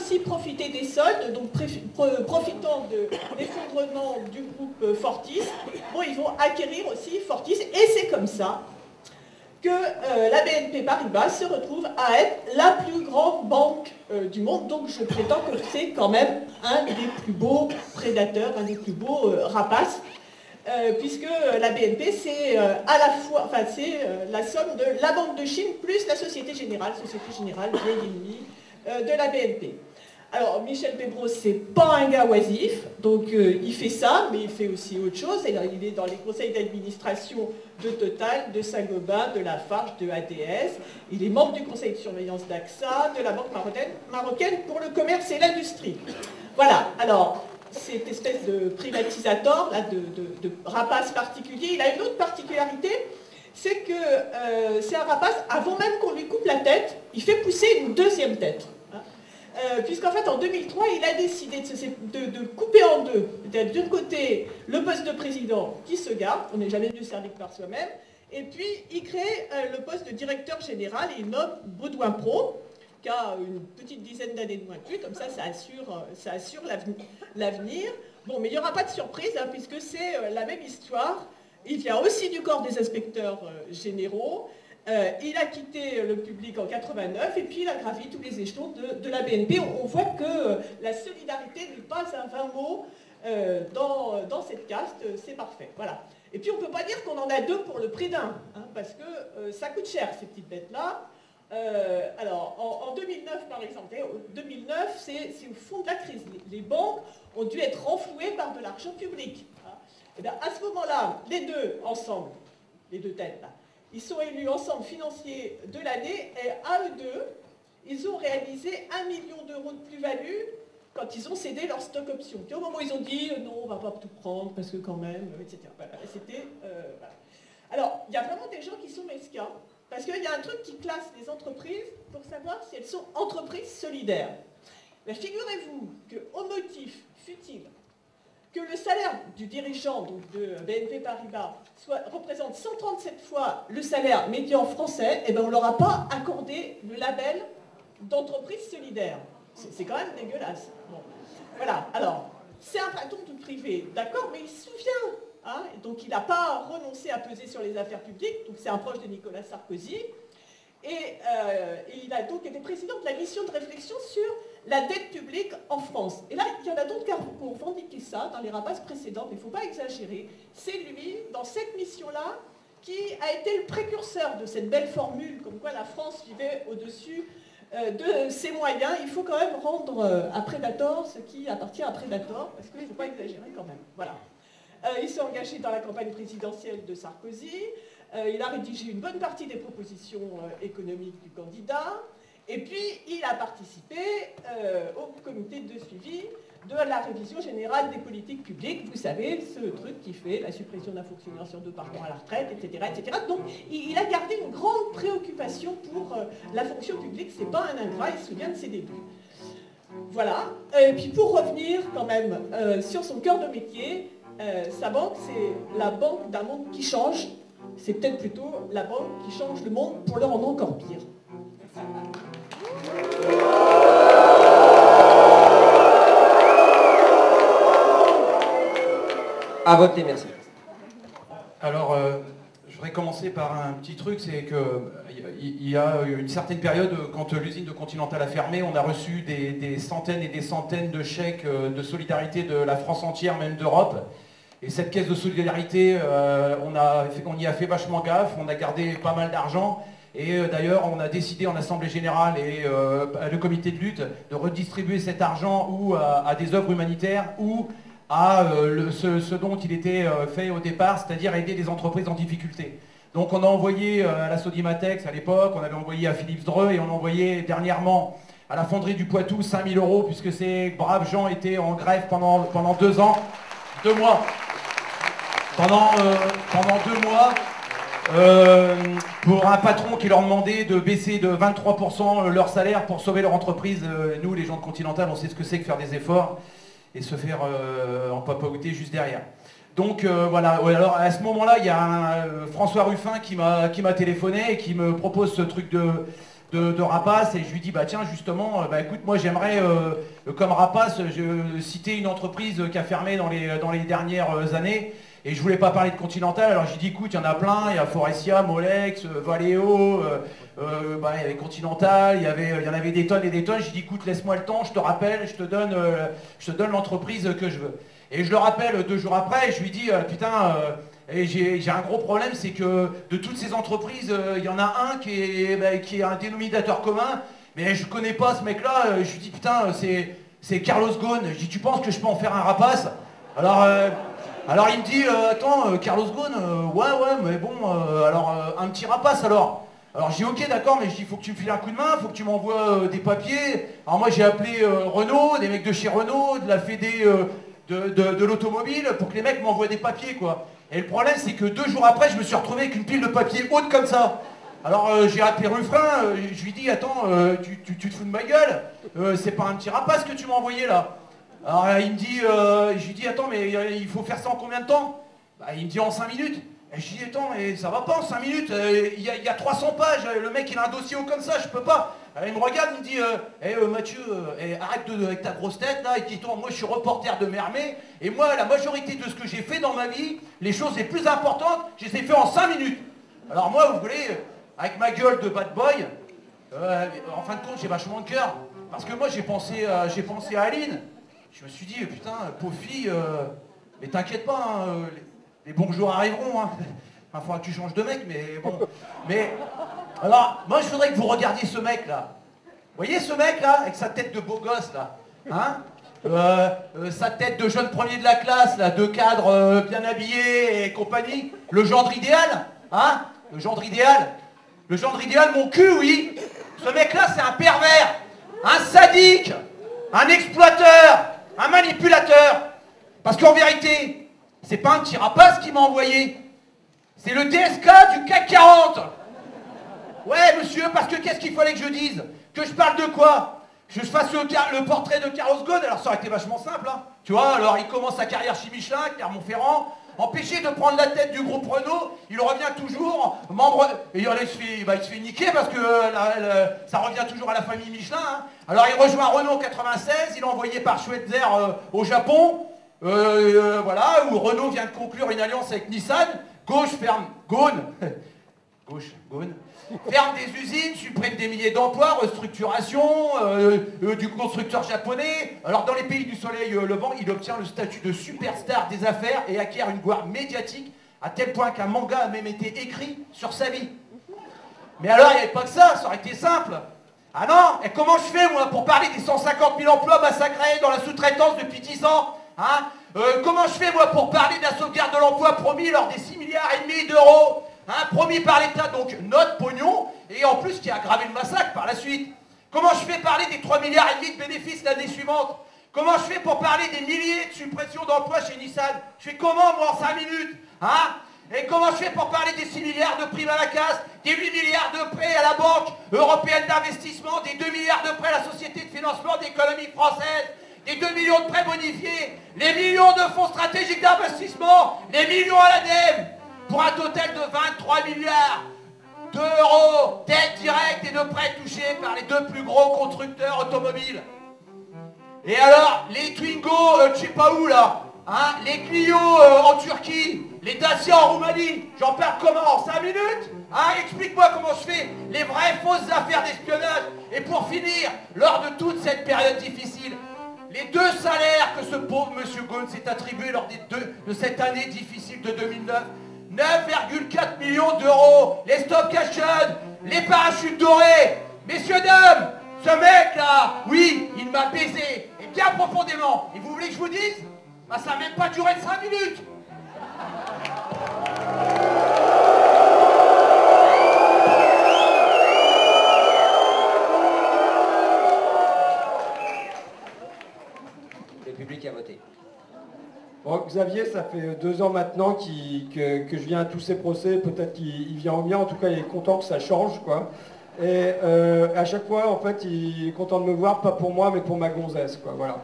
aussi profiter des soldes, donc profitant de l'effondrement du groupe Fortis, bon, ils vont acquérir aussi Fortis, et c'est comme ça que la BNP Paribas se retrouve à être la plus grande banque du monde. Donc je prétends que c'est quand même un des plus beaux prédateurs, un des plus beaux rapaces, puisque la BNP c'est à la fois, enfin c'est la somme de la Banque de Chine plus la Société Générale vieille ennemie de la BNP. Alors, Michel Pébros, c'est pas un gars oisif, donc il fait ça, mais il fait aussi autre chose. Et là, il est dans les conseils d'administration de Total, de Saint-Gobain, de Lafarge, de ADS. Il est membre du conseil de surveillance d'AXA, de la Banque marocaine pour le commerce et l'industrie. Voilà, alors, cette espèce de privatisateur, là, de rapace particulier, il a une autre particularité, c'est que c'est un rapace, avant même qu'on lui coupe la tête, il fait pousser une deuxième tête. Puisqu'en fait, en 2003, il a décidé de couper en deux. C'est-à-dire, d'un côté, le poste de président qui se garde, on n'est jamais mieux servi que par soi-même, et puis il crée le poste de directeur général et il nomme Baudouin Pro, qui a une petite dizaine d'années de moins que lui, comme ça assure l'avenir. Bon, mais il n'y aura pas de surprise, hein, puisque c'est la même histoire. Il vient aussi du corps des inspecteurs généraux. Il a quitté le public en 89 et puis il a gravi tous les échelons de la BNP. On voit que la solidarité n'est pas un vain mot dans cette caste, c'est parfait. Voilà. Et puis on ne peut pas dire qu'on en a deux pour le prix d'un, hein, parce que ça coûte cher ces petites bêtes-là. Alors en 2009 par exemple, 2009 c'est au fond de la crise. Les banques ont dû être renflouées par de l'argent public. Hein. Et bien, à ce moment-là, les deux ensemble, les deux têtes là, ils sont élus ensemble financiers de l'année et à eux deux, ils ont réalisé 1 million d'euros de plus-value quand ils ont cédé leur stock option. Puis au moment où ils ont dit non, on ne va pas tout prendre parce que quand même, etc. Voilà, voilà. Alors, il y a vraiment des gens qui sont mesquins parce qu'il y a un truc qui classe les entreprises pour savoir si elles sont entreprises solidaires. Mais figurez-vous qu'au motif futile que le salaire du dirigeant donc de BNP Paribas représente 137 fois le salaire médian français, et ben on ne leur a pas accordé le label d'entreprise solidaire. C'est quand même dégueulasse. Bon. Voilà, alors, c'est un patron tout privé, d'accord, mais il se souvient. Hein, donc il n'a pas renoncé à peser sur les affaires publiques, donc c'est un proche de Nicolas Sarkozy. Et il a donc été président de la mission de réflexion sur la dette publique en France. Et là, il y en a d'autres qui ont revendiqué ça dans les rapaces précédents, mais il ne faut pas exagérer. C'est lui, dans cette mission-là, qui a été le précurseur de cette belle formule, comme quoi la France vivait au-dessus de ses moyens. Il faut quand même rendre à Predator ce qui appartient à Predator, parce qu'il ne faut pas exagérer quand même. Voilà. Il s'est engagé dans la campagne présidentielle de Sarkozy. Il a rédigé une bonne partie des propositions économiques du candidat. Et puis, il a participé au comité de suivi de la révision générale des politiques publiques. Vous savez, ce truc qui fait la suppression d'un fonctionnaire sur deux par an à la retraite, etc. etc. Donc, il a gardé une grande préoccupation pour la fonction publique. C'est pas un ingrat, il se souvient de ses débuts. Voilà. Et puis, pour revenir quand même sur son cœur de métier, sa banque, c'est la banque d'un monde qui change. C'est peut-être plutôt la banque qui change le monde pour le rendre encore pire. À voter, merci. Alors, je voudrais commencer par un petit truc, c'est qu'il y a une certaine période, quand l'usine de Continental a fermé, on a reçu des centaines et des centaines de chèques de solidarité de la France entière, même d'Europe. Et cette caisse de solidarité, on y a fait vachement gaffe, on a gardé pas mal d'argent. Et d'ailleurs, on a décidé en Assemblée Générale et le comité de lutte de redistribuer cet argent ou à des œuvres humanitaires ou à ce dont il était fait au départ, c'est-à-dire aider des entreprises en difficulté. Donc on a envoyé à la Sodimatex à l'époque, on avait envoyé à Philips Dreux et on a envoyé dernièrement à la Fonderie du Poitou 5 000 € puisque ces braves gens étaient en grève pendant 2 ans, 2 mois. Pendant 2 mois, pour un patron qui leur demandait de baisser de 23% leur salaire pour sauver leur entreprise. Nous, les gens de Continental, on sait ce que c'est que faire des efforts et se faire en papaouter juste derrière. Donc voilà, alors à ce moment-là, il y a François Ruffin qui m'a téléphoné et qui me propose ce truc de rapace, et je lui dis, bah tiens, justement, bah écoute, moi j'aimerais, comme rapace, citer une entreprise qui a fermé dans les dernières années, et je voulais pas parler de Continental, alors j'ai dit, écoute, il y en a plein, il y a Forestia, Molex, Valeo, bah, il y avait Continental, il y en avait des tonnes et des tonnes. J'ai dit, écoute, laisse-moi le temps, je te rappelle, je te donne l'entreprise que je veux. Et je le rappelle 2 jours après, et je lui dis, putain, et j'ai un gros problème, c'est que de toutes ces entreprises, il y en a un qui est un dénominateur commun, mais je connais pas ce mec-là. Je lui dis, putain, c'est Carlos Ghosn. Je dis, tu penses que je peux en faire un rapace? Alors il me dit, attends, Carlos Ghosn, ouais, mais bon, alors un petit rapace alors. Alors j'ai dit, ok, d'accord, mais je dis, il faut que tu me files un coup de main, il faut que tu m'envoies des papiers. Alors moi j'ai appelé Renault, des mecs de chez Renault, de la Fédé de l'automobile, pour que les mecs m'envoient des papiers, quoi. Et le problème, c'est que 2 jours après, je me suis retrouvé avec une pile de papier haute comme ça. Alors j'ai appelé Ruffin, je lui dis, attends, tu te fous de ma gueule, c'est pas un petit rapace que tu m'as envoyé là. Alors il me dit, je lui dis, attends, mais il faut faire ça en combien de temps? Bah, il me dit en 5 minutes. Et je lui dis, attends, mais ça va pas en 5 minutes, il y a 300 pages, le mec il a un dossier haut comme ça, je peux pas. Alors, il me regarde, il me dit, Mathieu, arrête avec ta grosse tête là, et dis-toi, moi je suis reporter de Mermet, et moi la majorité de ce que j'ai fait dans ma vie, les choses les plus importantes, je les ai fait en 5 minutes. Alors moi, vous voulez, avec ma gueule de bad boy, en fin de compte j'ai vachement de cœur, parce que moi j'ai pensé à Aline. Je me suis dit, putain, pauvre fille, mais t'inquiète pas, hein, les bons jours arriveront. Hein. Enfin, faudra que tu changes de mec, mais bon. Mais, alors, moi, je voudrais que vous regardiez ce mec-là. Vous voyez ce mec-là, avec sa tête de beau gosse, là, hein, sa tête de jeune premier de la classe, là, de cadre bien habillé et compagnie. Le gendre idéal, hein. Le gendre idéal. Le gendre idéal, mon cul, oui. Ce mec-là, c'est un pervers, un sadique, un exploiteur, un manipulateur. Parce qu'en vérité, c'est pas un petit rapace qui m'a envoyé. C'est le DSK du CAC 40. Ouais, monsieur, parce que qu'est-ce qu'il fallait que je dise? Que je parle de quoi? Que je fasse le portrait de Carlos Ghosn? Alors ça aurait été vachement simple, hein. Tu vois, alors il commence sa carrière chez Michelin, Clermont-Ferrand, empêché de prendre la tête du groupe Renault, il revient toujours membre... Et il se fait niquer parce que ça revient toujours à la famille Michelin, hein. Alors il rejoint Renault en 96, il est envoyé par Schweitzer au Japon, voilà, où Renault vient de conclure une alliance avec Nissan. Ghosn ferme des usines, supprime des milliers d'emplois, restructuration du constructeur japonais. Alors dans les pays du soleil levant, il obtient le statut de superstar des affaires et acquiert une gloire médiatique à tel point qu'un manga a même été écrit sur sa vie. Mais alors il n'y avait pas que ça aurait été simple. Ah non, et comment je fais moi pour parler des 150 000 emplois massacrés dans la sous-traitance depuis 10 ans, hein? Comment je fais moi pour parler de la sauvegarde de l'emploi promis lors des 6,5 milliards d'euros, hein, promis par l'État, donc notre pognon, et en plus qui a aggravé le massacre par la suite? Comment je fais parler des 3,5 milliards de bénéfices l'année suivante? Comment je fais pour parler des milliers de suppressions d'emplois chez Nissan? Je fais comment moi en 5 minutes, hein? Et comment je fais pour parler des 6 milliards de primes à la casse, des 8 milliards de prêts à la Banque européenne d'investissement, des 2 milliards de prêts à la Société de financement d'économie française, des 2 millions de prêts bonifiés, les millions de fonds stratégiques d'investissement, les millions à l'ADEME, pour un total de 23 milliards d'euros d'aides directes et de prêts touchés par les 2 plus gros constructeurs automobiles. Et alors, les Twingo, je sais pas où là, hein, les Clio en Turquie, les Dacia en Roumanie, j'en parle comment en 5 minutes, hein? Explique-moi comment je fais les vraies fausses affaires d'espionnage. Et pour finir, lors de toute cette période difficile, les 2 salaires que ce pauvre monsieur Ghosn s'est attribué lors de cette année difficile de 2009, 9,4 millions d'euros, les stop cash, les parachutes dorés. Messieurs, dames, ce mec-là, oui, il m'a baisé, et bien profondément. Et vous voulez que je vous dise? Bah, ça n'a même pas duré 5 minutes. Le public a voté. Bon, Xavier, ça fait 2 ans maintenant que je viens à tous ces procès. Peut-être qu'il vient au mien, en tout cas il est content que ça change, quoi. Et à chaque fois, en fait, il est content de me voir, pas pour moi, mais pour ma gonzesse, quoi, voilà.